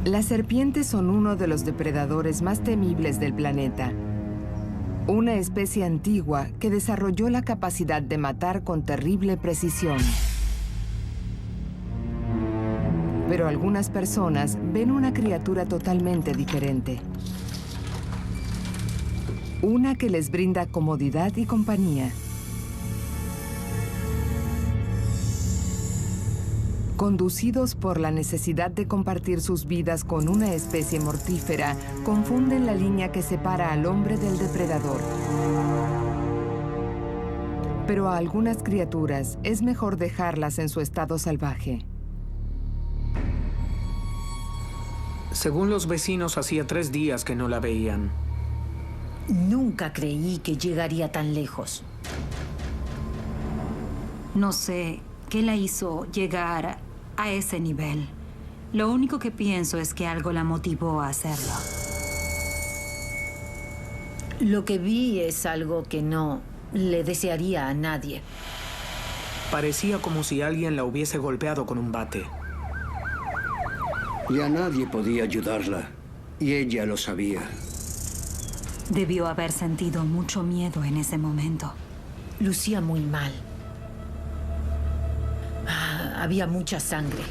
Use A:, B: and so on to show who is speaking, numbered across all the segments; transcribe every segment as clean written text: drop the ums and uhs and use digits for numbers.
A: Las serpientes son uno de los depredadores más temibles del planeta. Una especie antigua que desarrolló la capacidad de matar con terrible precisión. Pero algunas personas ven una criatura totalmente diferente. Una que les brinda comodidad y compañía. Conducidos por la necesidad de compartir sus vidas con una especie mortífera, confunden la línea que separa al hombre del depredador. Pero a algunas criaturas es mejor dejarlas en su estado salvaje.
B: Según los vecinos, hacía 3 días que no la veían.
C: Nunca creí que llegaría tan lejos.
D: No sé qué la hizo llegar a ese nivel. Lo único que pienso es que algo la motivó a hacerlo.
C: Lo que vi es algo que no le desearía a nadie.
B: Parecía como si alguien la hubiese golpeado con un bate.
E: Y a nadie podía ayudarla. Y ella lo sabía.
D: Debió haber sentido mucho miedo en ese momento.
C: Lucía muy mal. Había mucha sangre.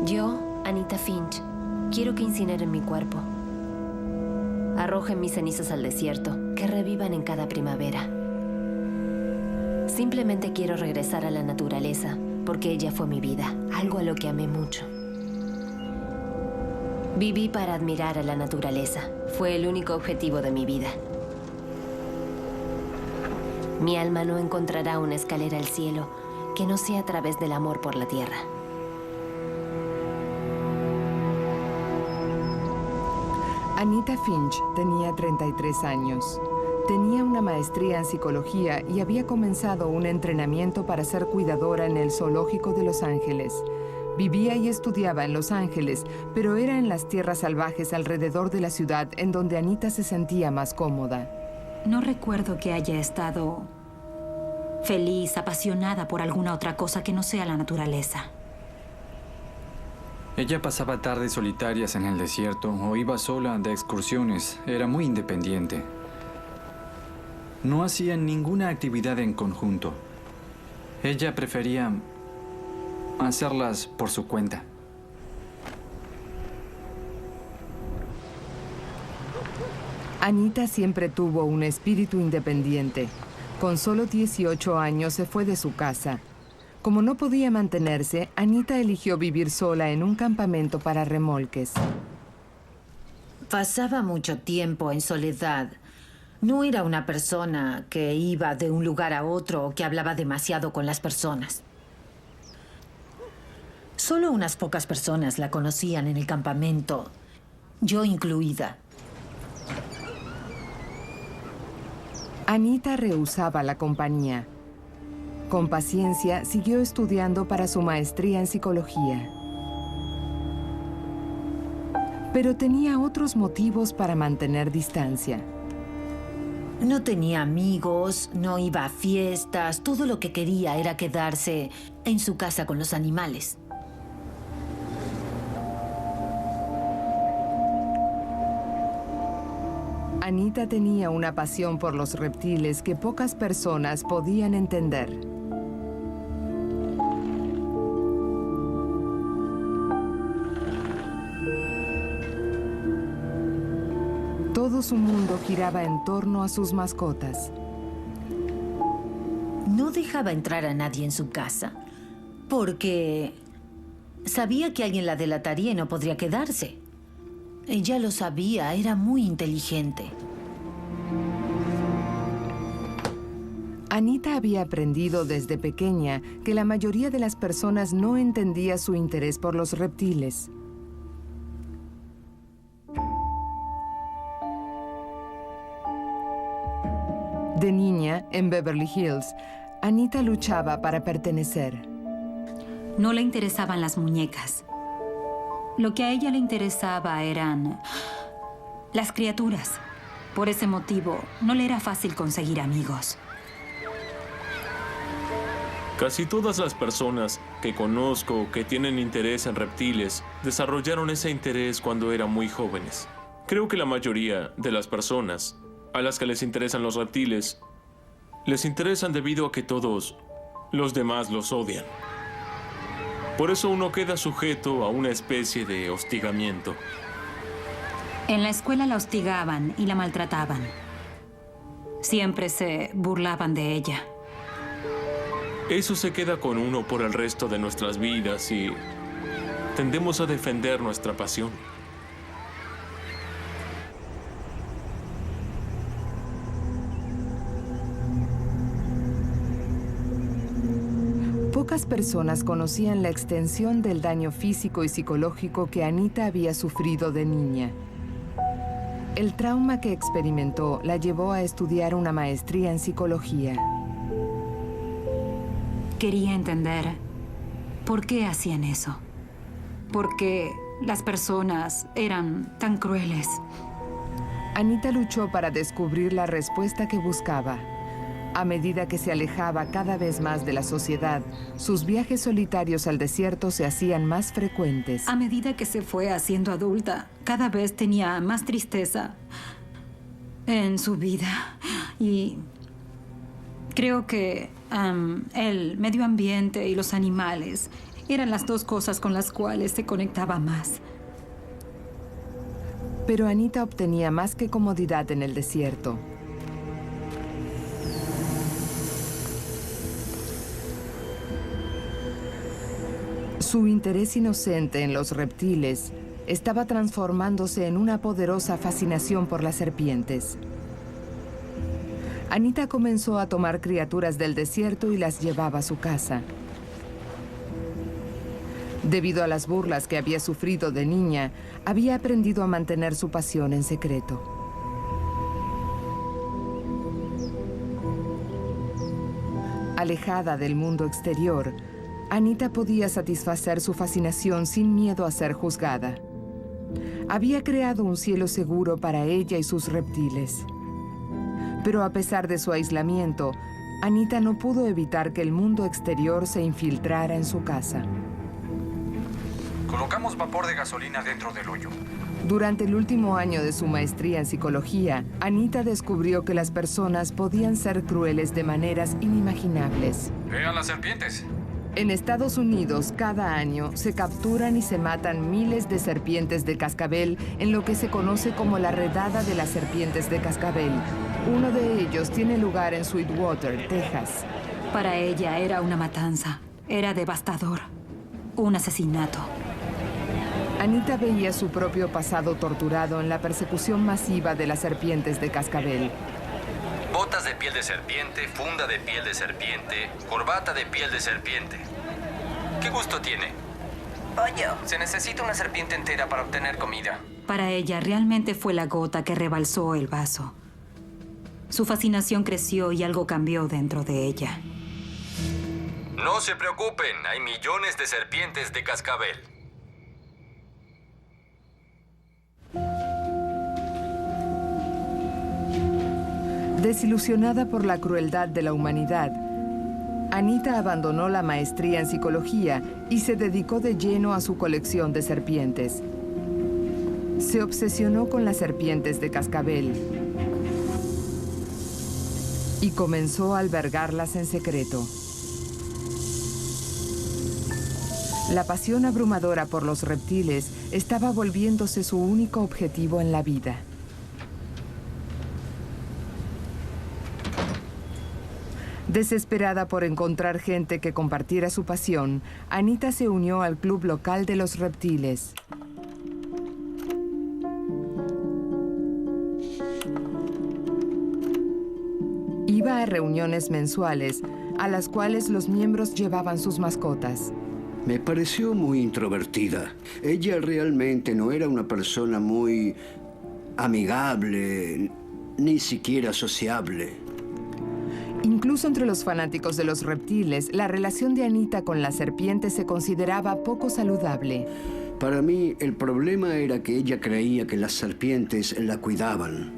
F: Yo, Anita Finch, quiero que incineren mi cuerpo. Arrojen mis cenizas al desierto, que revivan en cada primavera. Simplemente quiero regresar a la naturaleza, porque ella fue mi vida, algo a lo que amé mucho. Viví para admirar a la naturaleza. Fue el único objetivo de mi vida. Mi alma no encontrará una escalera al cielo que no sea a través del amor por la tierra.
A: Anita Finch tenía 33 años. Tenía una maestría en psicología y había comenzado un entrenamiento para ser cuidadora en el zoológico de Los Ángeles. Vivía y estudiaba en Los Ángeles, pero era en las tierras salvajes alrededor de la ciudad en donde Anita se sentía más cómoda.
D: No recuerdo que haya estado feliz, apasionada por alguna otra cosa que no sea la naturaleza.
G: Ella pasaba tardes solitarias en el desierto o iba sola de excursiones. Era muy independiente. No hacía ninguna actividad en conjunto. Ella prefería hacerlas por su cuenta.
A: Anita siempre tuvo un espíritu independiente. Con solo 18 años se fue de su casa. Como no podía mantenerse, Anita eligió vivir sola en un campamento para remolques.
C: Pasaba mucho tiempo en soledad. No era una persona que iba de un lugar a otro o que hablaba demasiado con las personas. Solo unas pocas personas la conocían en el campamento, yo incluida.
A: Anita rehusaba la compañía. Con paciencia, siguió estudiando para su maestría en psicología. Pero tenía otros motivos para mantener distancia.
C: No tenía amigos, no iba a fiestas. Todo lo que quería era quedarse en su casa con los animales.
A: Anita tenía una pasión por los reptiles que pocas personas podían entender. Todo su mundo giraba en torno a sus mascotas.
C: No dejaba entrar a nadie en su casa, porque Sabía que alguien la delataría y no podría quedarse. Ella lo sabía, era muy inteligente.
A: Anita había aprendido desde pequeña que la mayoría de las personas no entendía su interés por los reptiles. De niña, en Beverly Hills, Anita luchaba para pertenecer.
D: No le interesaban las muñecas. Lo que a ella le interesaba eran las criaturas. Por ese motivo, no le era fácil conseguir amigos.
H: Casi todas las personas que conozco que tienen interés en reptiles desarrollaron ese interés cuando eran muy jóvenes. Creo que la mayoría de las personas a las que les interesan los reptiles les interesan debido a que todos los demás los odian. Por eso uno queda sujeto a una especie de hostigamiento.
D: En la escuela la hostigaban y la maltrataban. Siempre se burlaban de ella.
H: Eso se queda con uno por el resto de nuestras vidas y tendemos a defender nuestra pasión.
A: Pocas personas conocían la extensión del daño físico y psicológico que Anita había sufrido de niña. El trauma que experimentó la llevó a estudiar una maestría en psicología.
D: Quería entender por qué hacían eso. ¿Por qué las personas eran tan crueles?
A: Anita luchó para descubrir la respuesta que buscaba. A medida que se alejaba cada vez más de la sociedad, sus viajes solitarios al desierto se hacían más frecuentes.
D: A medida que se fue haciendo adulta, cada vez tenía más tristeza en su vida. Y creo que el medio ambiente y los animales eran las dos cosas con las cuales se conectaba más.
A: Pero Anita obtenía más que comodidad en el desierto. Su interés inocente en los reptiles estaba transformándose en una poderosa fascinación por las serpientes. Anita comenzó a tomar criaturas del desierto y las llevaba a su casa. Debido a las burlas que había sufrido de niña, había aprendido a mantener su pasión en secreto. Alejada del mundo exterior, Anita podía satisfacer su fascinación sin miedo a ser juzgada. Había creado un cielo seguro para ella y sus reptiles. Pero a pesar de su aislamiento, Anita no pudo evitar que el mundo exterior se infiltrara en su casa.
I: Colocamos vapor de gasolina dentro del hoyo.
A: Durante el último año de su maestría en psicología, Anita descubrió que las personas podían ser crueles de maneras inimaginables.
I: ¡Vean las serpientes!
A: En Estados Unidos, cada año, se capturan y se matan miles de serpientes de cascabel en lo que se conoce como la redada de las serpientes de cascabel. Uno de ellos tiene lugar en Sweetwater, Texas.
D: Para ella era una matanza. Era devastador. Un asesinato.
A: Anita veía su propio pasado torturado en la persecución masiva de las serpientes de cascabel.
I: Botas de piel de serpiente, funda de piel de serpiente, corbata de piel de serpiente. ¿Qué gusto tiene?
J: Pollo. Se necesita una serpiente entera para obtener comida.
D: Para ella realmente fue la gota que rebalsó el vaso. Su fascinación creció y algo cambió dentro de ella.
I: No se preocupen, hay millones de serpientes de cascabel.
A: Desilusionada por la crueldad de la humanidad, Anita abandonó la maestría en psicología y se dedicó de lleno a su colección de serpientes. Se obsesionó con las serpientes de cascabel y comenzó a albergarlas en secreto. La pasión abrumadora por los reptiles estaba volviéndose su único objetivo en la vida. Desesperada por encontrar gente que compartiera su pasión, Anita se unió al club local de los reptiles. Iba a reuniones mensuales, a las cuales los miembros llevaban sus mascotas.
E: Me pareció muy introvertida. Ella realmente no era una persona muy amigable, ni siquiera sociable.
A: Incluso entre los fanáticos de los reptiles, la relación de Anita con la serpiente se consideraba poco saludable.
E: Para mí, el problema era que ella creía que las serpientes la cuidaban.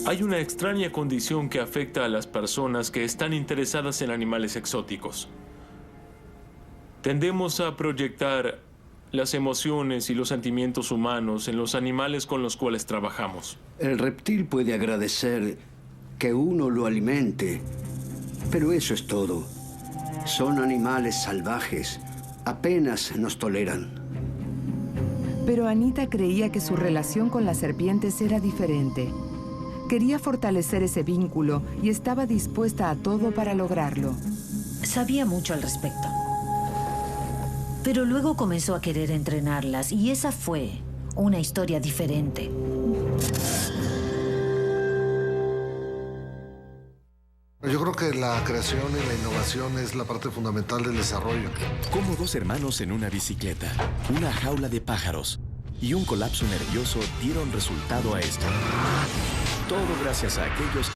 H: Hay una extraña condición que afecta a las personas que están interesadas en animales exóticos. Tendemos a proyectar las emociones y los sentimientos humanos en los animales con los cuales trabajamos.
E: El reptil puede agradecer que uno lo alimente, pero eso es todo. Son animales salvajes, apenas nos toleran.
A: Pero Anita creía que su relación con las serpientes era diferente. Quería fortalecer ese vínculo y estaba dispuesta a todo para lograrlo.
C: Sabía mucho al respecto. Pero luego comenzó a querer entrenarlas y esa fue una historia diferente.
K: Yo creo que la creación y la innovación es la parte fundamental del desarrollo.
L: Como dos hermanos en una bicicleta, una jaula de pájaros y un colapso nervioso dieron resultado a esto. Todo gracias a aquellos...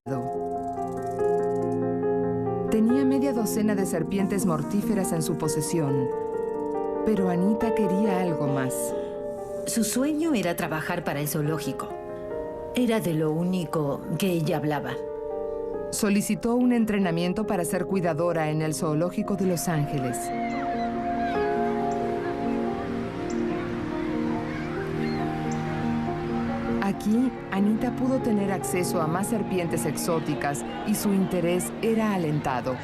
A: Tenía media docena de serpientes mortíferas en su posesión, pero Anita quería algo más.
C: Su sueño era trabajar para el zoológico. Era de lo único que ella hablaba.
A: Solicitó un entrenamiento para ser cuidadora en el zoológico de Los Ángeles. Aquí, Anita pudo tener acceso a más serpientes exóticas y su interés era alentado.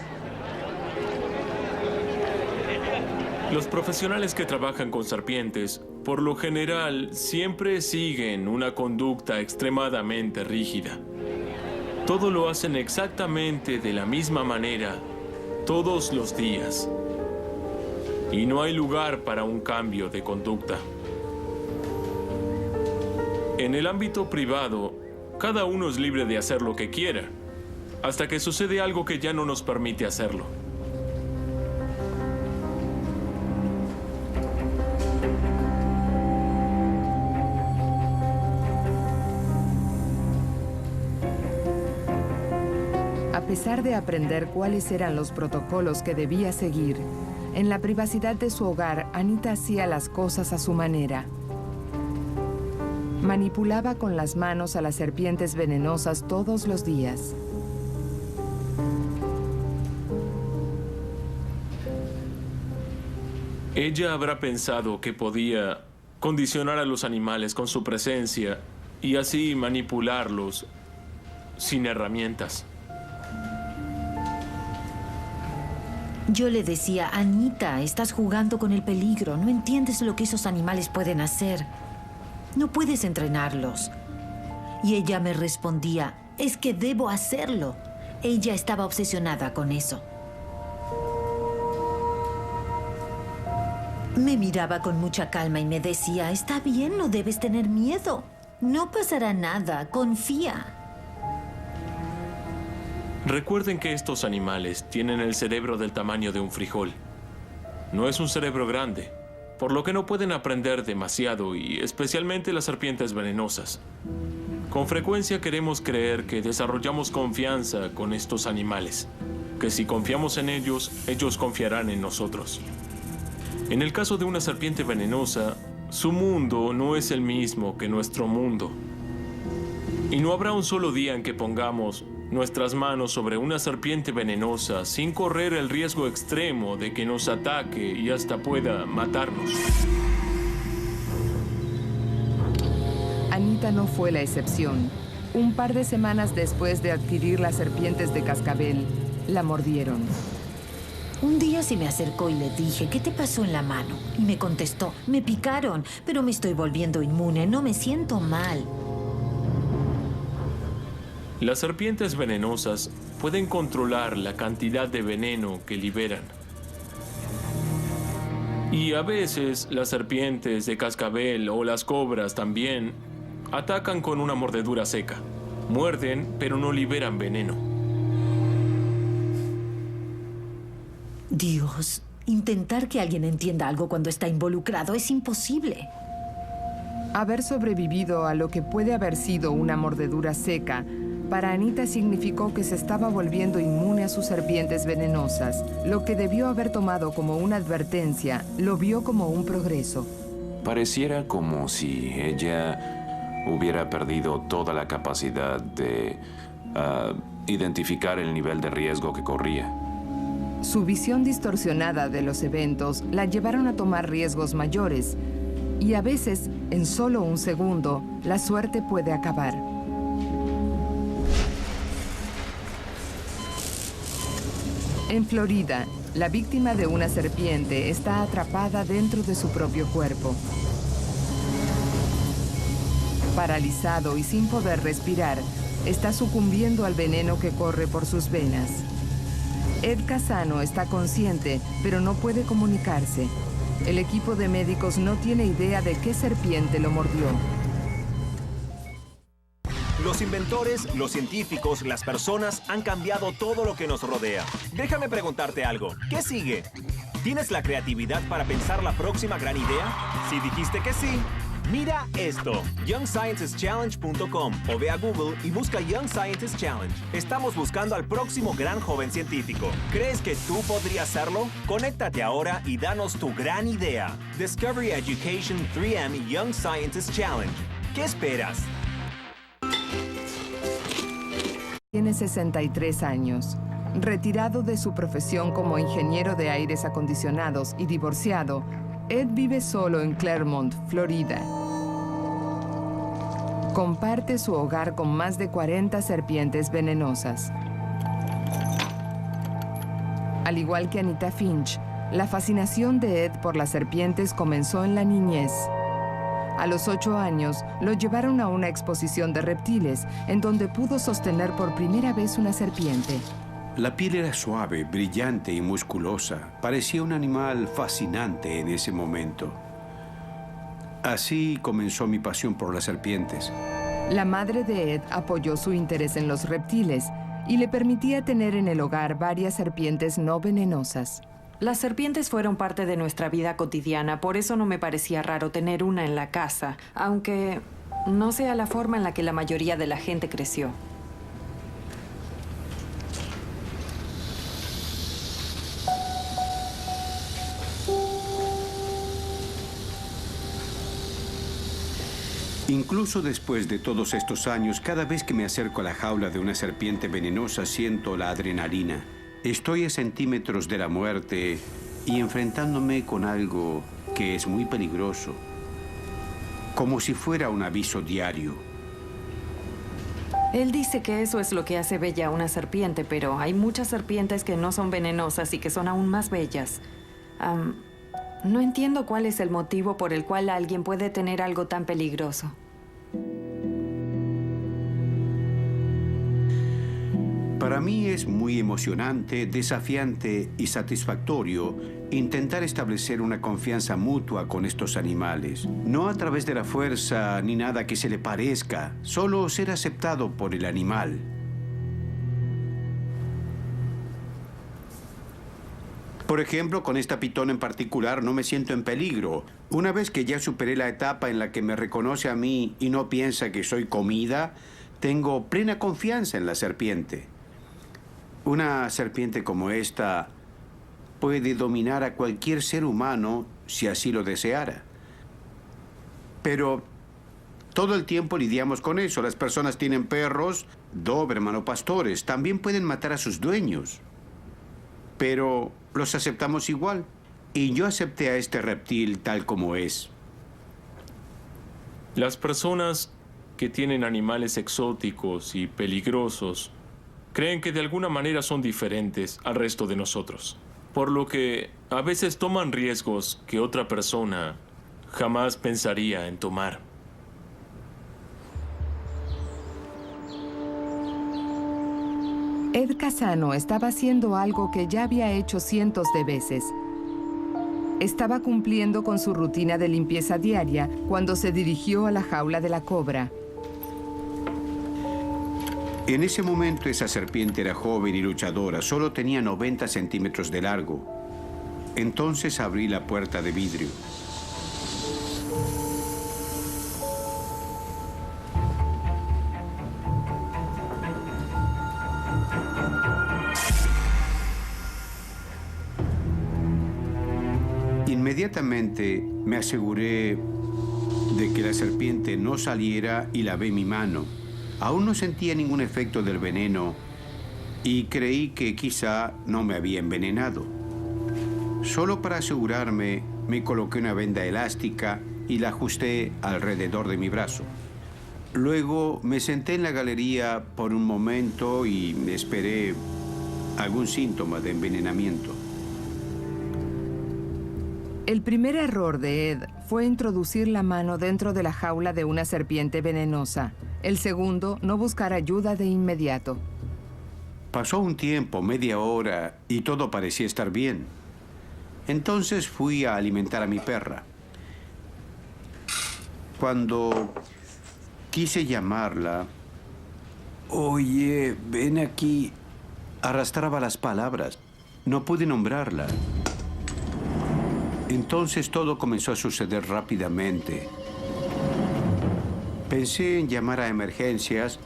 H: Los profesionales que trabajan con serpientes, por lo general, siempre siguen una conducta extremadamente rígida. Todo lo hacen exactamente de la misma manera, todos los días. Y no hay lugar para un cambio de conducta. En el ámbito privado, cada uno es libre de hacer lo que quiera, hasta que sucede algo que ya no nos permite hacerlo.
A: A pesar de aprender cuáles eran los protocolos que debía seguir, en la privacidad de su hogar, Anita hacía las cosas a su manera. Manipulaba con las manos a las serpientes venenosas todos los días.
H: Ella habrá pensado que podía condicionar a los animales con su presencia y así manipularlos sin herramientas.
C: Yo le decía, Anita, estás jugando con el peligro. No entiendes lo que esos animales pueden hacer. No puedes entrenarlos. Y ella me respondía, es que debo hacerlo. Ella estaba obsesionada con eso. Me miraba con mucha calma y me decía, está bien, no debes tener miedo. No pasará nada, confía.
H: Recuerden que estos animales tienen el cerebro del tamaño de un frijol. No es un cerebro grande, por lo que no pueden aprender demasiado y especialmente las serpientes venenosas. Con frecuencia queremos creer que desarrollamos confianza con estos animales, que si confiamos en ellos, ellos confiarán en nosotros. En el caso de una serpiente venenosa, su mundo no es el mismo que nuestro mundo. Y no habrá un solo día en que pongamos nuestras manos sobre una serpiente venenosa sin correr el riesgo extremo de que nos ataque y hasta pueda matarnos.
A: Anita no fue la excepción. Un par de semanas después de adquirir las serpientes de cascabel, la mordieron.
C: Un día se me acercó y le dije, ¿qué te pasó en la mano? Y me contestó, me picaron, pero me estoy volviendo inmune, no me siento mal.
H: Las serpientes venenosas pueden controlar la cantidad de veneno que liberan. Y a veces las serpientes de cascabel o las cobras también atacan con una mordedura seca. Muerden, pero no liberan veneno.
C: Dios, intentar que alguien entienda algo cuando está involucrado es imposible.
A: Haber sobrevivido a lo que puede haber sido una mordedura seca, para Anita significó que se estaba volviendo inmune a sus serpientes venenosas. Lo que debió haber tomado como una advertencia, lo vio como un progreso.
M: Pareciera como si ella hubiera perdido toda la capacidad de identificar el nivel de riesgo que corría.
A: Su visión distorsionada de los eventos la llevaron a tomar riesgos mayores. Y a veces, en solo un segundo, la suerte puede acabar. En Florida, la víctima de una serpiente está atrapada dentro de su propio cuerpo. Paralizado y sin poder respirar, está sucumbiendo al veneno que corre por sus venas. Ed Casano está consciente, pero no puede comunicarse. El equipo de médicos no tiene idea de qué serpiente lo mordió.
N: Los inventores, los científicos, las personas han cambiado todo lo que nos rodea. Déjame preguntarte algo. ¿Qué sigue? ¿Tienes la creatividad para pensar la próxima gran idea? Si dijiste que sí, mira esto. YoungScientistChallenge.com o ve a Google y busca Young Scientist Challenge. Estamos buscando al próximo gran joven científico. ¿Crees que tú podrías serlo? Conéctate ahora y danos tu gran idea. Discovery Education 3M Young Scientist Challenge. ¿Qué esperas?
A: Tiene 63 años. Retirado de su profesión como ingeniero de aires acondicionados y divorciado, Ed vive solo en Clermont, Florida. Comparte su hogar con más de 40 serpientes venenosas. Al igual que Anita Finch, la fascinación de Ed por las serpientes comenzó en la niñez. A los 8 años, lo llevaron a una exposición de reptiles, en donde pudo sostener por primera vez una serpiente.
O: La piel era suave, brillante y musculosa. Parecía un animal fascinante en ese momento. Así comenzó mi pasión por las serpientes.
A: La madre de Ed apoyó su interés en los reptiles y le permitía tener en el hogar varias serpientes no venenosas.
P: Las serpientes fueron parte de nuestra vida cotidiana, por eso no me parecía raro tener una en la casa, aunque no sea la forma en la que la mayoría de la gente creció.
O: Incluso después de todos estos años, cada vez que me acerco a la jaula de una serpiente venenosa, siento la adrenalina. Estoy a centímetros de la muerte y enfrentándome con algo que es muy peligroso, como si fuera un aviso diario.
P: Él dice que eso es lo que hace bella a una serpiente, pero hay muchas serpientes que no son venenosas y que son aún más bellas. No entiendo cuál es el motivo por el cual alguien puede tener algo tan peligroso.
O: Para mí es muy emocionante, desafiante y satisfactorio intentar establecer una confianza mutua con estos animales. No a través de la fuerza ni nada que se le parezca, solo ser aceptado por el animal. Por ejemplo, con esta pitón en particular no me siento en peligro. Una vez que ya superé la etapa en la que me reconoce a mí y no piensa que soy comida, tengo plena confianza en la serpiente. Una serpiente como esta puede dominar a cualquier ser humano si así lo deseara. Pero todo el tiempo lidiamos con eso. Las personas tienen perros, Doberman o pastores. También pueden matar a sus dueños. Pero los aceptamos igual. Y yo acepté a este reptil tal como es.
H: Las personas que tienen animales exóticos y peligrosos creen que de alguna manera son diferentes al resto de nosotros, por lo que a veces toman riesgos que otra persona jamás pensaría en tomar.
A: Ed Casano estaba haciendo algo que ya había hecho cientos de veces. Estaba cumpliendo con su rutina de limpieza diaria cuando se dirigió a la jaula de la cobra.
O: En ese momento esa serpiente era joven y luchadora, solo tenía 90 centímetros de largo. Entonces abrí la puerta de vidrio. Inmediatamente me aseguré de que la serpiente no saliera y lavé mi mano. Aún no sentía ningún efecto del veneno y creí que quizá no me había envenenado. Solo para asegurarme, me coloqué una venda elástica y la ajusté alrededor de mi brazo. Luego me senté en la galería por un momento y esperé algún síntoma de envenenamiento.
A: El primer error de Ed fue introducir la mano dentro de la jaula de una serpiente venenosa. El segundo, no buscar ayuda de inmediato.
O: Pasó un tiempo, media hora, y todo parecía estar bien. Entonces fui a alimentar a mi perra. Cuando quise llamarla, oye, ven aquí, arrastraba las palabras. No pude nombrarla. Entonces todo comenzó a suceder rápidamente. Pensé en llamar a emergencias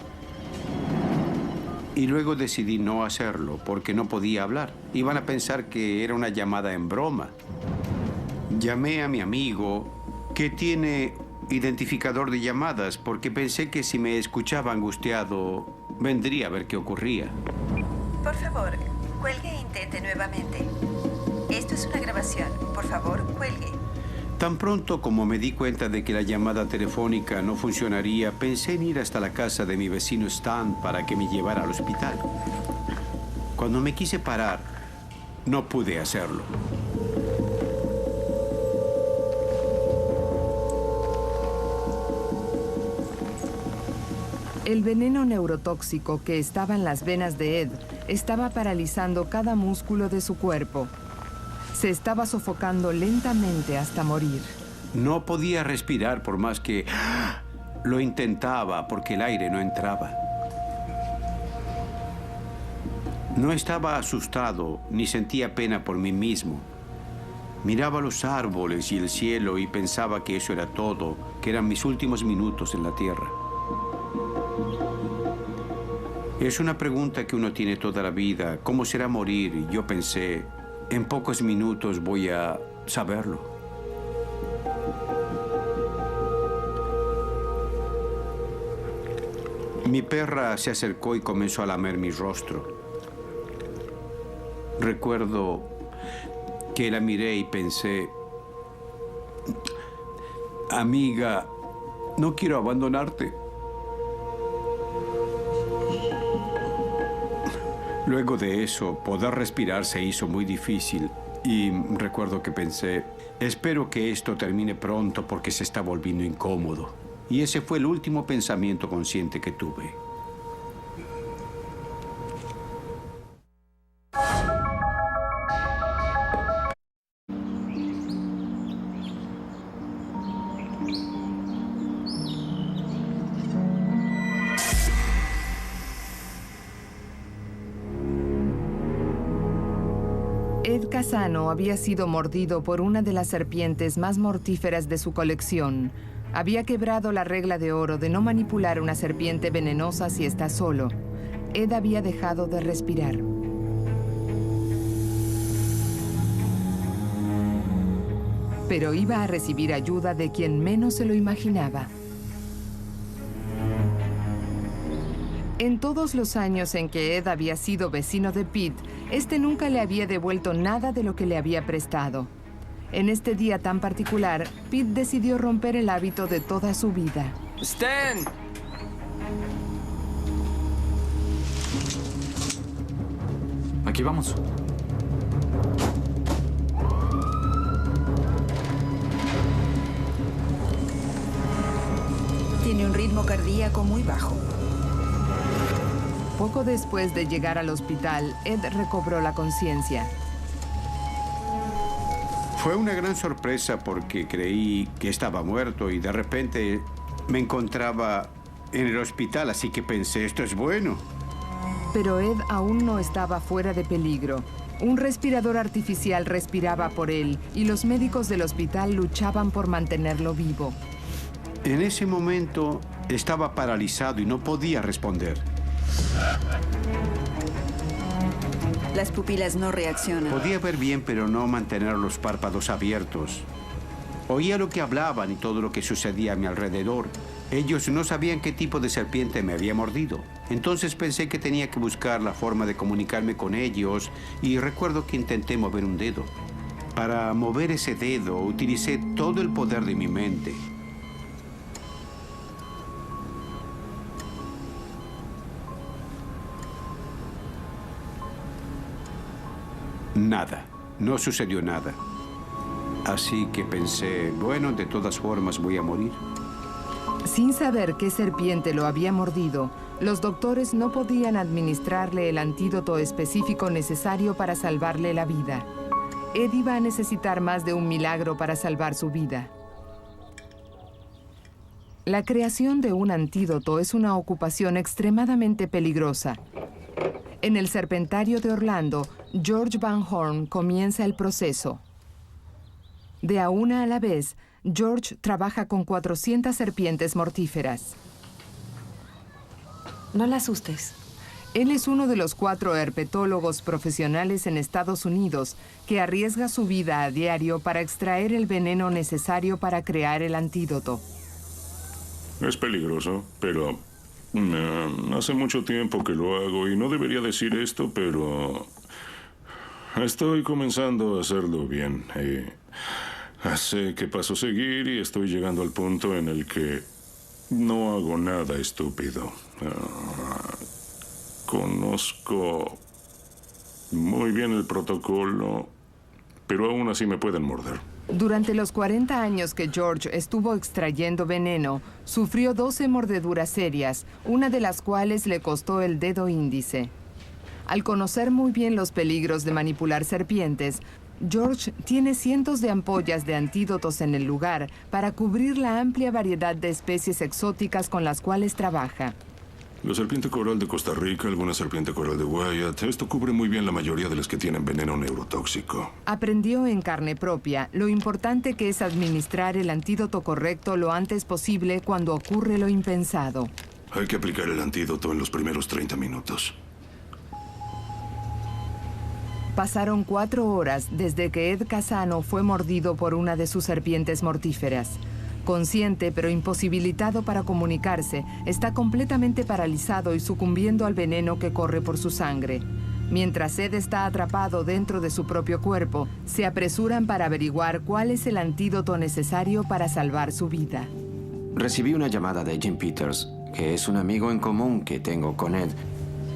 O: y luego decidí no hacerlo porque no podía hablar. Iban a pensar que era una llamada en broma. Llamé a mi amigo que tiene identificador de llamadas porque pensé que si me escuchaba angustiado, vendría a ver qué ocurría.
Q: Por favor, cuelgue e intente nuevamente. Esto es una grabación. Por favor, cuelgue.
O: Tan pronto como me di cuenta de que la llamada telefónica no funcionaría, pensé en ir hasta la casa de mi vecino Stan para que me llevara al hospital. Cuando me quise parar, no pude hacerlo.
A: El veneno neurotóxico que estaba en las venas de Ed estaba paralizando cada músculo de su cuerpo. Se estaba sofocando lentamente hasta morir.
O: No podía respirar por más que lo intentaba porque el aire no entraba. No estaba asustado ni sentía pena por mí mismo. Miraba los árboles y el cielo y pensaba que eso era todo, que eran mis últimos minutos en la tierra. Es una pregunta que uno tiene toda la vida. ¿Cómo será morir? Y yo pensé, en pocos minutos voy a saberlo. Mi perra se acercó y comenzó a lamer mi rostro. Recuerdo que la miré y pensé, amiga, no quiero abandonarte. Luego de eso, poder respirar se hizo muy difícil y recuerdo que pensé, espero que esto termine pronto porque se está volviendo incómodo. Y ese fue el último pensamiento consciente que tuve.
A: Ed Casano había sido mordido por una de las serpientes más mortíferas de su colección. Había quebrado la regla de oro de no manipular una serpiente venenosa si está solo. Ed había dejado de respirar. Pero iba a recibir ayuda de quien menos se lo imaginaba. En todos los años en que Ed había sido vecino de Pete, este nunca le había devuelto nada de lo que le había prestado. En este día tan particular, Pete decidió romper el hábito de toda su vida.
J: ¡Stan!
G: Aquí vamos.
Q: Tiene un ritmo cardíaco muy bajo.
A: Poco después de llegar al hospital, Ed recobró la conciencia.
O: Fue una gran sorpresa porque creí que estaba muerto y de repente me encontraba en el hospital, así que pensé, esto es bueno.
A: Pero Ed aún no estaba fuera de peligro. Un respirador artificial respiraba por él y los médicos del hospital luchaban por mantenerlo vivo.
O: En ese momento estaba paralizado y no podía responder.
R: Las pupilas no reaccionan.
O: Podía ver bien, pero no mantener los párpados abiertos. Oía lo que hablaban y todo lo que sucedía a mi alrededor. Ellos no sabían qué tipo de serpiente me había mordido. Entonces pensé que tenía que buscar la forma de comunicarme con ellos y recuerdo que intenté mover un dedo. Para mover ese dedo utilicé todo el poder de mi mente. Nada. No sucedió nada. Así que pensé, bueno, de todas formas voy a morir.
A: Sin saber qué serpiente lo había mordido, los doctores no podían administrarle el antídoto específico necesario para salvarle la vida. Ed iba a necesitar más de un milagro para salvar su vida. La creación de un antídoto es una ocupación extremadamente peligrosa. En el Serpentario de Orlando, George Van Horn comienza el proceso. De a una a la vez, George trabaja con 400 serpientes mortíferas.
P: No la asustes.
A: Él es uno de los 4 herpetólogos profesionales en Estados Unidos que arriesga su vida a diario para extraer el veneno necesario para crear el antídoto.
S: Es peligroso, pero hace mucho tiempo que lo hago y no debería decir esto, pero estoy comenzando a hacerlo bien. Sé qué paso seguir y estoy llegando al punto en el que no hago nada estúpido. Conozco muy bien el protocolo, pero aún así me pueden morder.
A: Durante los 40 años que George estuvo extrayendo veneno, sufrió 12 mordeduras serias, una de las cuales le costó el dedo índice. Al conocer muy bien los peligros de manipular serpientes, George tiene cientos de ampollas de antídotos en el lugar para cubrir la amplia variedad de especies exóticas con las cuales trabaja.
S: La serpiente coral de Costa Rica, alguna serpiente coral de Wyatt. Esto cubre muy bien la mayoría de las que tienen veneno neurotóxico.
A: Aprendió en carne propia lo importante que es administrar el antídoto correcto lo antes posible cuando ocurre lo impensado.
S: Hay que aplicar el antídoto en los primeros 30 minutos.
A: Pasaron 4 horas desde que Ed Casano fue mordido por una de sus serpientes mortíferas. Consciente pero imposibilitado para comunicarse, está completamente paralizado y sucumbiendo al veneno que corre por su sangre. Mientras Ed está atrapado dentro de su propio cuerpo, se apresuran para averiguar cuál es el antídoto necesario para salvar su vida.
T: Recibí una llamada de Jim Peters, que es un amigo en común que tengo con Ed,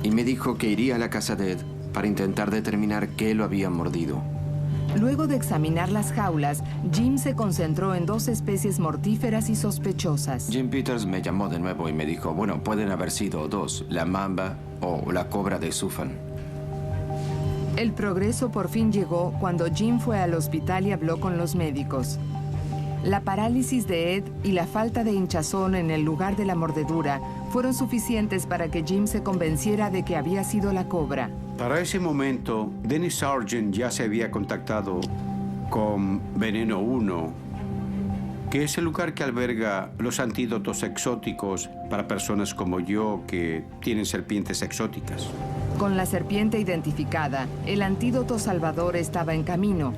T: y me dijo que iría a la casa de Ed para intentar determinar qué lo había mordido.
A: Luego de examinar las jaulas, Jim se concentró en 2 especies mortíferas y sospechosas.
T: Jim Peters me llamó de nuevo y me dijo, bueno, pueden haber sido 2, la mamba o la cobra de Sufan.
A: El progreso por fin llegó cuando Jim fue al hospital y habló con los médicos. La parálisis de Ed y la falta de hinchazón en el lugar de la mordedura fueron suficientes para que Jim se convenciera de que había sido la cobra.
O: Para ese momento, Dennis Sargent ya se había contactado con Veneno 1, que es el lugar que alberga los antídotos exóticos para personas como yo que tienen serpientes exóticas.
A: Con la serpiente identificada, el antídoto salvador estaba en camino.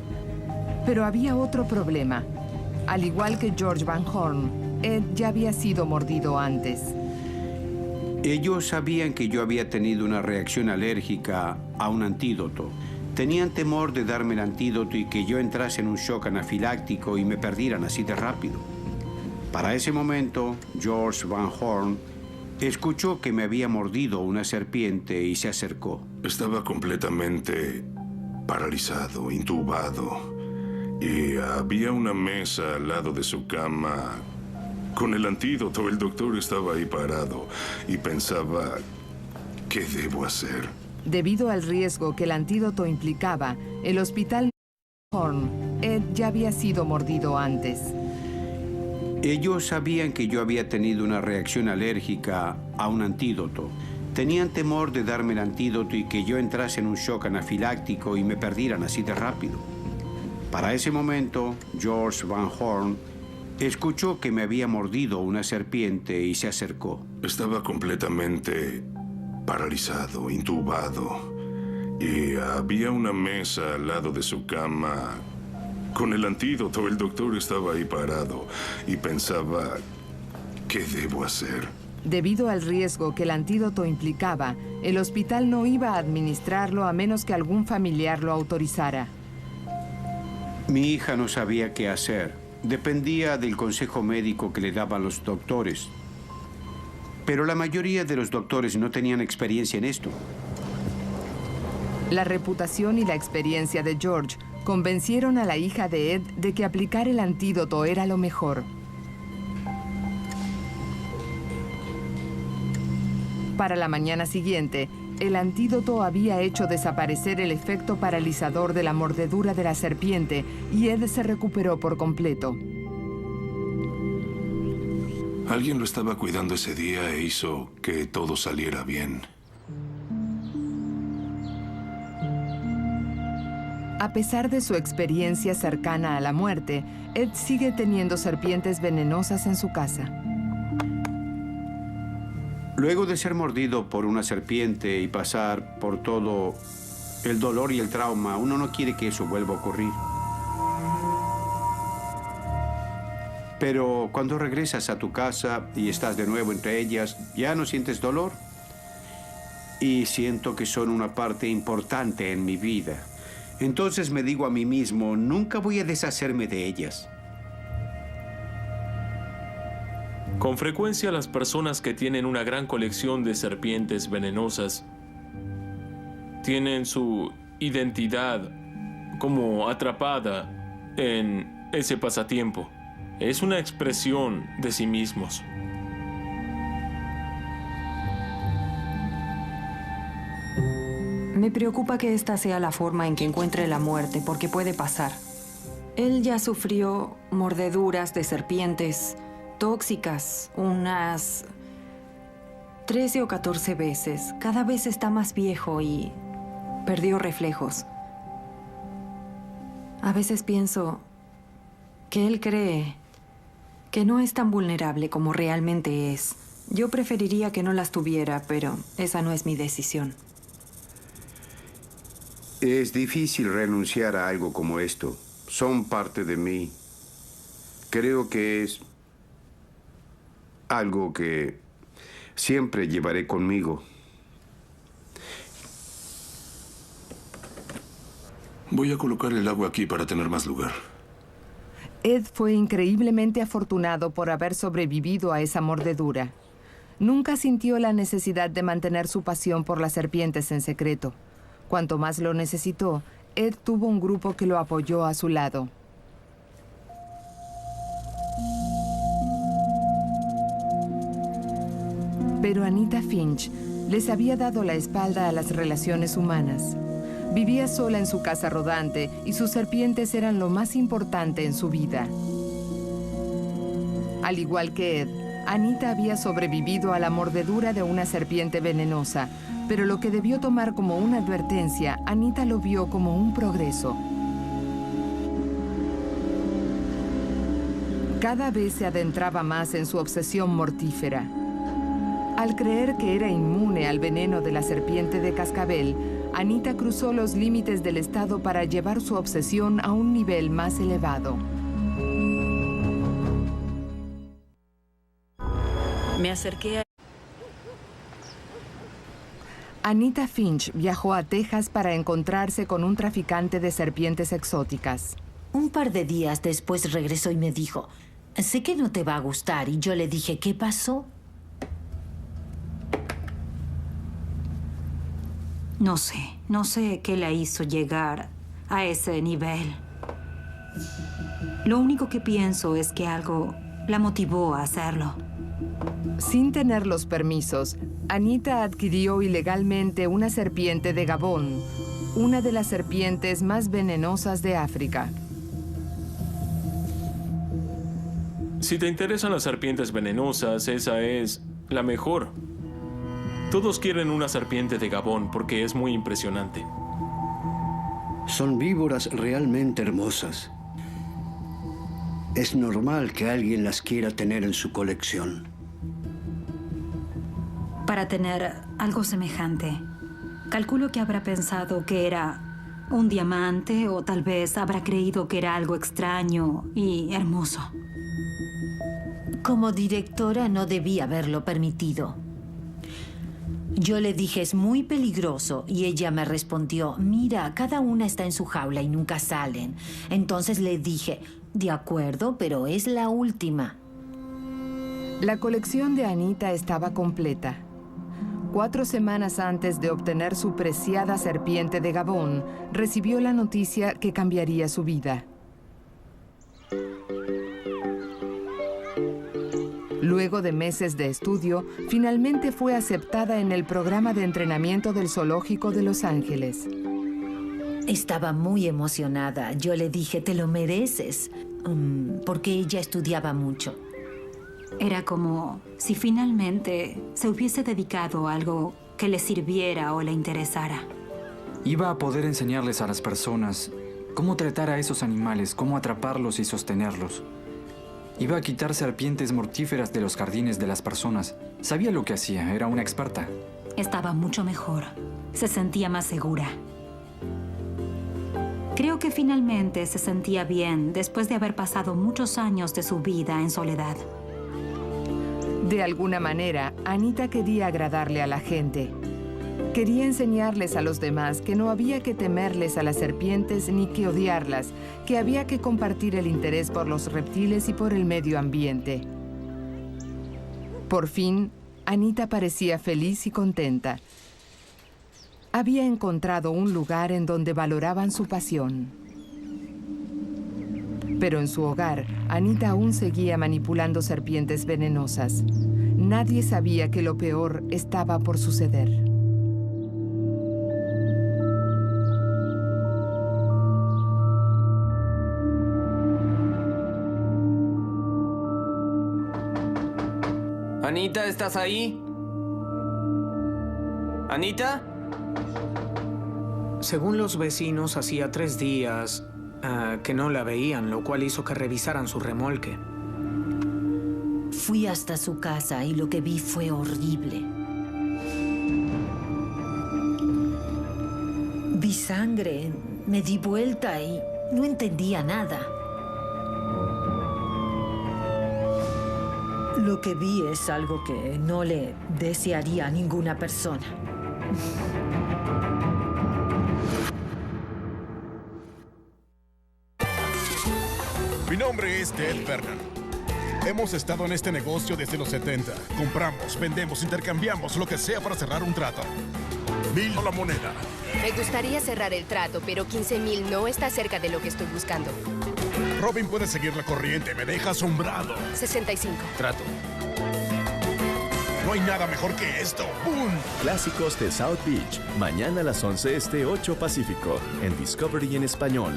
A: Pero había otro problema. Al igual que George Van Horn, Ed ya había sido mordido antes.
O: Ellos sabían que yo había tenido una reacción alérgica a un antídoto. Tenían temor de darme el antídoto y que yo entrase en un shock anafiláctico y me perdieran así de rápido. Para ese momento, George Van Horn escuchó que me había mordido una serpiente y se acercó.
S: Estaba completamente paralizado, intubado. Y había una mesa al lado de su cama con el antídoto. El doctor estaba ahí parado y pensaba
U: ¿Qué debo hacer?
A: Debido al riesgo que el antídoto implicaba, el hospital Horn, Ed ya había sido mordido antes.
O: Ellos sabían que yo había tenido una reacción alérgica a un antídoto. Tenían temor de darme el antídoto y que yo entrase en un shock anafiláctico y me perdieran así de rápido. Para ese momento, George Van Horn escuchó que me había mordido una serpiente y se acercó.
U: Estaba completamente paralizado, intubado, y había una mesa al lado de su cama con el antídoto. El doctor estaba ahí parado y pensaba, ¿qué debo hacer?
A: Debido al riesgo que el antídoto implicaba, el hospital no iba a administrarlo a menos que algún familiar lo autorizara.
O: Mi hija no sabía qué hacer. Dependía del consejo médico que le daban los doctores. Pero la mayoría de los doctores no tenían experiencia en esto.
A: La reputación y la experiencia de George convencieron a la hija de Ed de que aplicar el antídoto era lo mejor. Para la mañana siguiente, el antídoto había hecho desaparecer el efecto paralizador de la mordedura de la serpiente y Ed se recuperó por completo.
U: Alguien lo estaba cuidando ese día e hizo que todo saliera bien.
A: A pesar de su experiencia cercana a la muerte, Ed sigue teniendo serpientes venenosas en su casa.
O: Luego de ser mordido por una serpiente y pasar por todo el dolor y el trauma, uno no quiere que eso vuelva a ocurrir. Pero cuando regresas a tu casa y estás de nuevo entre ellas, ya no sientes dolor. Y siento que son una parte importante en mi vida. Entonces me digo a mí mismo, nunca voy a deshacerme de ellas.
H: Con frecuencia las personas que tienen una gran colección de serpientes venenosas tienen su identidad como atrapada en ese pasatiempo. Es una expresión de sí mismos.
P: Me preocupa que esta sea la forma en que encuentre la muerte, porque puede pasar. Él ya sufrió mordeduras de serpientes tóxicas unas 13 o 14 veces. Cada vez está más viejo y perdió reflejos. A veces pienso que él cree que no es tan vulnerable como realmente es. Yo preferiría que no las tuviera, pero esa no es mi decisión.
O: Es difícil renunciar a algo como esto. Son parte de mí. Creo que es algo que siempre llevaré conmigo.
U: Voy a colocar el agua aquí para tener más lugar.
A: Ed fue increíblemente afortunado por haber sobrevivido a esa mordedura. Nunca sintió la necesidad de mantener su pasión por las serpientes en secreto. Cuanto más lo necesitó, Ed tuvo un grupo que lo apoyó a su lado. Pero Anita Finch les había dado la espalda a las relaciones humanas. Vivía sola en su casa rodante y sus serpientes eran lo más importante en su vida. Al igual que Ed, Anita había sobrevivido a la mordedura de una serpiente venenosa, pero lo que debió tomar como una advertencia, Anita lo vio como un progreso. Cada vez se adentraba más en su obsesión mortífera. Al creer que era inmune al veneno de la serpiente de cascabel, Anita cruzó los límites del estado para llevar su obsesión a un nivel más elevado.
V: Me acerqué a...
A: Anita Finch viajó a Texas para encontrarse con un traficante de serpientes exóticas.
C: Un par de días después regresó y me dijo, sé que no te va a gustar. Y yo le dije, ¿qué pasó?
D: No sé qué la hizo llegar a ese nivel. Lo único que pienso es que algo la motivó a hacerlo.
A: Sin tener los permisos, Anita adquirió ilegalmente una serpiente de Gabón, una de las serpientes más venenosas de África.
H: Si te interesan las serpientes venenosas, esa es la mejor. Todos quieren una serpiente de Gabón porque es muy impresionante.
E: Son víboras realmente hermosas. Es normal que alguien las quiera tener en su colección.
D: Para tener algo semejante, calculo que habrá pensado que era un diamante o tal vez habrá creído que era algo extraño y hermoso.
C: Como directora no debí haberlo permitido. Yo le dije, es muy peligroso, y ella me respondió, mira, cada una está en su jaula y nunca salen. Entonces le dije, de acuerdo, pero es la última.
A: La colección de Anita estaba completa. 4 semanas antes de obtener su preciada serpiente de Gabón, recibió la noticia que cambiaría su vida. Luego de meses de estudio, finalmente fue aceptada en el programa de entrenamiento del Zoológico de Los Ángeles.
C: Estaba muy emocionada. Yo le dije, te lo mereces, porque ella estudiaba mucho.
D: Era como si finalmente se hubiese dedicado a algo que le sirviera o le interesara.
G: Iba a poder enseñarles a las personas cómo tratar a esos animales, cómo atraparlos y sostenerlos. Iba a quitar serpientes mortíferas de los jardines de las personas. Sabía lo que hacía, era una experta.
D: Estaba mucho mejor. Se sentía más segura. Creo que finalmente se sentía bien después de haber pasado muchos años de su vida en soledad.
A: De alguna manera, Anita quería agradarle a la gente. Quería enseñarles a los demás que no había que temerles a las serpientes ni que odiarlas, que había que compartir el interés por los reptiles y por el medio ambiente. Por fin, Anita parecía feliz y contenta. Había encontrado un lugar en donde valoraban su pasión. Pero en su hogar, Anita aún seguía manipulando serpientes venenosas. Nadie sabía que lo peor estaba por suceder.
J: Anita, ¿estás ahí? ¿Anita?
B: Según los vecinos, hacía 3 días que no la veían, lo cual hizo que revisaran su remolque.
C: Fui hasta su casa y lo que vi fue horrible. Vi sangre, me di vuelta y no entendía nada. Lo que vi es algo que no le desearía a ninguna persona.
F: Mi nombre es Ted Vernon. Hemos estado en este negocio desde los 70. Compramos, vendemos, intercambiamos, lo que sea para cerrar un trato. 1000 la moneda.
W: Me gustaría cerrar el trato, pero 15,000 no está cerca de lo que estoy buscando.
F: Robin puede seguir la corriente, me deja asombrado.
W: 65.
F: Trato. No hay nada mejor que esto. ¡Boom!
L: Clásicos de South Beach. Mañana a las 11 este, 8 Pacífico. En Discovery en español.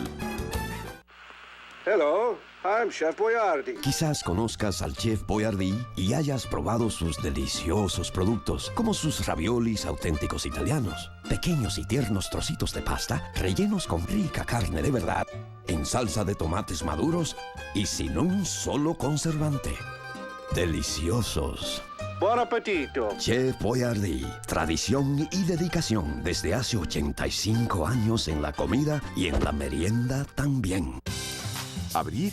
X: Hello, I'm Chef Boyardee.
Y: Quizás conozcas al Chef Boyardee y hayas probado sus deliciosos productos, como sus raviolis auténticos italianos. Pequeños y tiernos trocitos de pasta rellenos con rica carne de verdad, en salsa de tomates maduros y sin un solo conservante. Deliciosos.
X: Buon appetito.
Y: Chef Boyardee, tradición y dedicación desde hace 85 años en la comida y en la merienda también.
L: Abrir.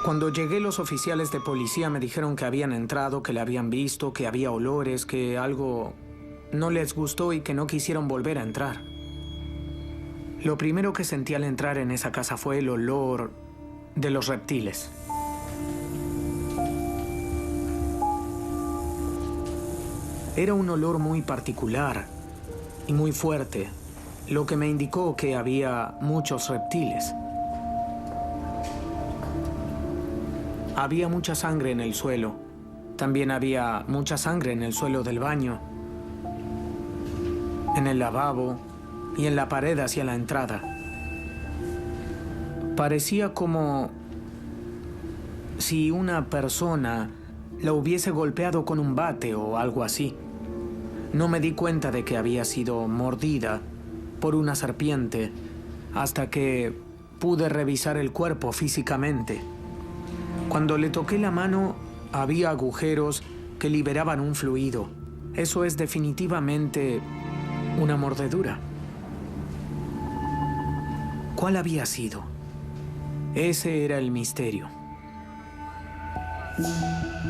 B: Cuando llegué, los oficiales de policía me dijeron que habían entrado, que la habían visto, que había olores, que algo no les gustó y que no quisieron volver a entrar. Lo primero que sentí al entrar en esa casa fue el olor de los reptiles. Era un olor muy particular y muy fuerte, lo que me indicó que había muchos reptiles. Había mucha sangre en el suelo. También había mucha sangre en el suelo del baño, en el lavabo y en la pared hacia la entrada. Parecía como si una persona la hubiese golpeado con un bate o algo así. No me di cuenta de que había sido mordida por una serpiente hasta que pude revisar el cuerpo físicamente. Cuando le toqué la mano, había agujeros que liberaban un fluido. Eso es definitivamente una mordedura. ¿Cuál había sido? Ese era el misterio.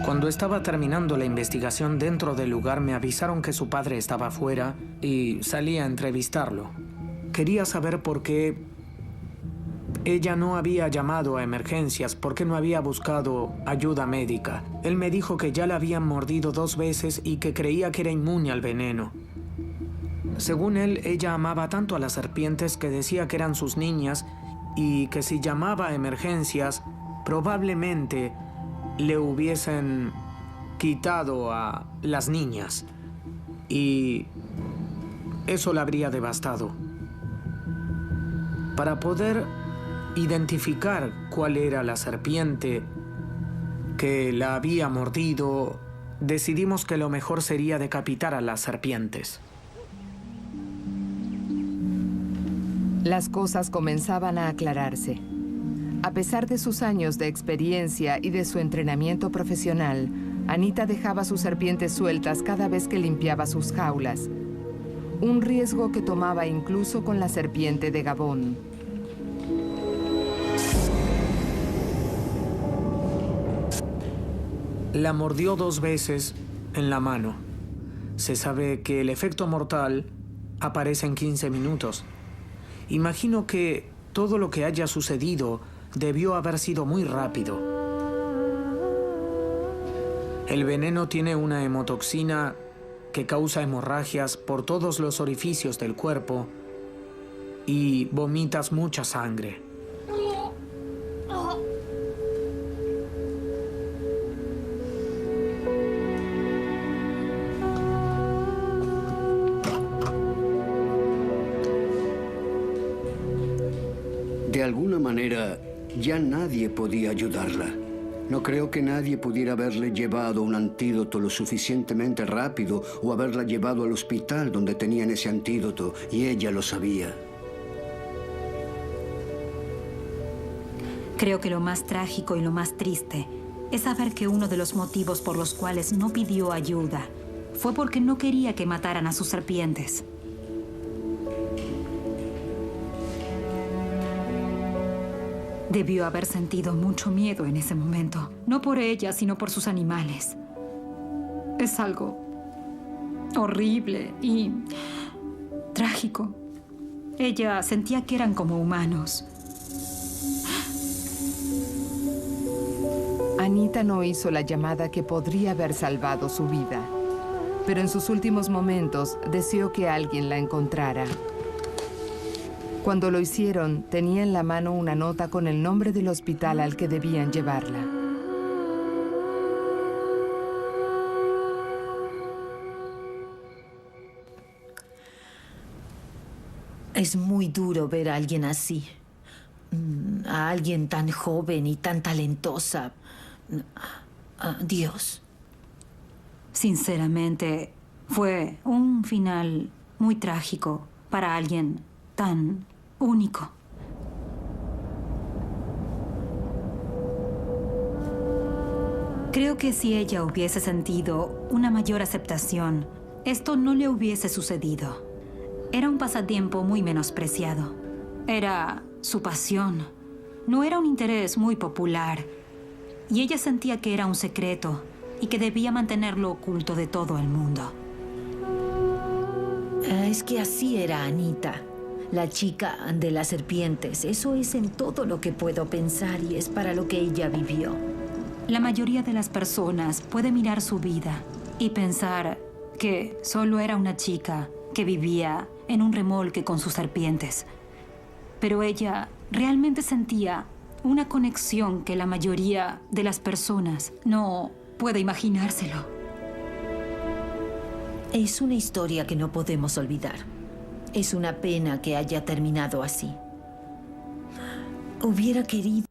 B: Cuando estaba terminando la investigación dentro del lugar, me avisaron que su padre estaba afuera y salí a entrevistarlo. Quería saber por qué ella no había llamado a emergencias, por qué no había buscado ayuda médica. Él me dijo que ya la habían mordido 2 veces y que creía que era inmune al veneno. Según él, ella amaba tanto a las serpientes que decía que eran sus niñas y que si llamaba a emergencias, probablemente le hubiesen quitado a las niñas y eso la habría devastado. Para poder identificar cuál era la serpiente que la había mordido, decidimos que lo mejor sería decapitar a las serpientes.
A: Las cosas comenzaban a aclararse. A pesar de sus años de experiencia y de su entrenamiento profesional, Anita dejaba sus serpientes sueltas cada vez que limpiaba sus jaulas. Un riesgo que tomaba incluso con la serpiente de Gabón.
B: La mordió 2 veces en la mano. Se sabe que el efecto mortal aparece en 15 minutos. Imagino que todo lo que haya sucedido debió haber sido muy rápido. El veneno tiene una hemotoxina que causa hemorragias por todos los orificios del cuerpo y vomitas mucha sangre.
E: De alguna manera, ya nadie podía ayudarla. No creo que nadie pudiera haberle llevado un antídoto lo suficientemente rápido o haberla llevado al hospital donde tenían ese antídoto, y ella lo sabía.
D: Creo que lo más trágico y lo más triste es saber que uno de los motivos por los cuales no pidió ayuda fue porque no quería que mataran a sus serpientes. Debió haber sentido mucho miedo en ese momento. No por ella, sino por sus animales. Es algo horrible y trágico. Ella sentía que eran como humanos.
A: Anita no hizo la llamada que podría haber salvado su vida, pero en sus últimos momentos deseó que alguien la encontrara. Cuando lo hicieron, tenía en la mano una nota con el nombre del hospital al que debían llevarla.
C: Es muy duro ver a alguien así. A alguien tan joven y tan talentosa. Dios.
D: Sinceramente, fue un final muy trágico para alguien tan único. Creo que si ella hubiese sentido una mayor aceptación, esto no le hubiese sucedido. Era un pasatiempo muy menospreciado. Era su pasión. No era un interés muy popular. Y ella sentía que era un secreto y que debía mantenerlo oculto de todo el mundo.
C: Es que así era Anita. La chica de las serpientes. Eso es en todo lo que puedo pensar y es para lo que ella vivió.
D: La mayoría de las personas puede mirar su vida y pensar que solo era una chica que vivía en un remolque con sus serpientes. Pero ella realmente sentía una conexión que la mayoría de las personas no puede imaginárselo.
C: Es una historia que no podemos olvidar. Es una pena que haya terminado así. Hubiera querido